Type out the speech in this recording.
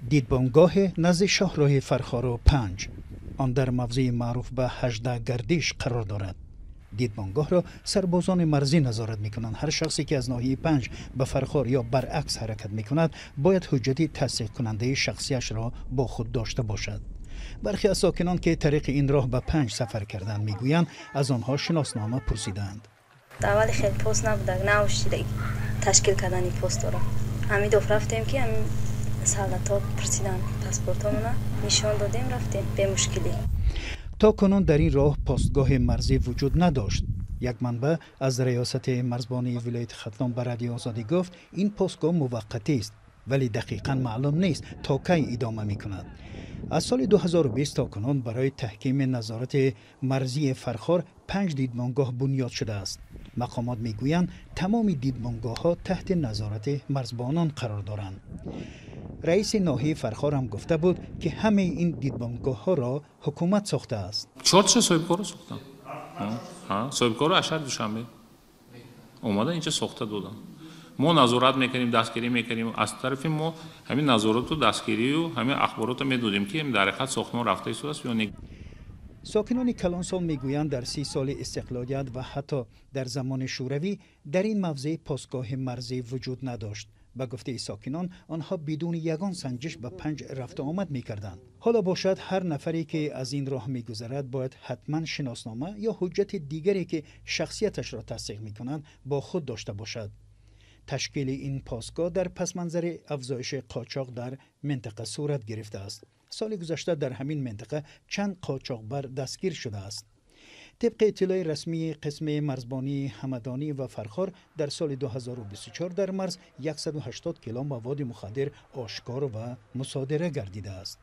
دیدبانگاه نزد شاهراه فرخار 5 آن در موضع معروف به 18 گردش قرار دارد. دیدبانگاه را سربازان مرزی نظارت میکنند. هر شخصی که از ناحیه 5 به فرخار یا برعکس حرکت میکند باید حجتی تصدیق کننده شخصیش را با خود داشته باشد. برخی از ساکنان که طریق این راه به 5 سفر کردند میگویند از آنها شناسنامه پرسیدند. اولی خیلی پست نبود، نوشیده تشکیل کردن این پست را. همین دو رفتیم که همین سالتا پرسیدن پاسپورتمون نشان دادیم رفتیم به مشکلی. تا کنون در این راه پستگاه مرزی وجود نداشت. یک منبع از ریاست مرزبانی ولایت ختلان به رادیو آزادی گفت این پستگاه موقتی است ولی دقیقاً معلوم نیست تا کی ادامه میکند. از سال 2020 تا کنون برای تحکیم نظارت مرزی فرخار 5 دیدبانگاه بنیاد شده است. مقامات میگویند تمام دیدبانگاه ها تحت نظارت مرزبانان قرار دارند. رئیس ناحیه فرخار هم گفته بود که همه این دیدبانگاه ها را حکومت ساخته است. 4 صاحبکار رو ساختن. صاحبکار رو اشهر دوشنبه اومدن اینجا ساخته دادن. ما نظارت میکنیم، دستگیری میکنیم. از طرف ما همین نظارت و دستگیری و همین اخبارات میدادیم که این در حقیقت ساختمان رفته است یا نه. ساکنان کلانسال میگویند در 30 سال استقلالیت و حتی در زمان شوروی در این موضع پاسگاه مرزی وجود نداشت. به گفته ساکنان آنها بدون یگان سنجش به 5 رفت آمد میکردند. حالا باشد هر نفری که از این راه میگذرد باید حتما شناسنامه یا حجت دیگری که شخصیتش را تصدیق میکنند با خود داشته باشد. تشکیل این پاسگاه در پس منظر افزایش قاچاق در منطقه صورت گرفته است. سال گذشته در همین منطقه چند قاچاقبر دستگیر شده است. طبق اطلاع رسمی قسم مرزبانی همدانی و فرخار در سال 2024 در مرز 180 کیلو مواد مخدر آشکار و مصادره گردیده است.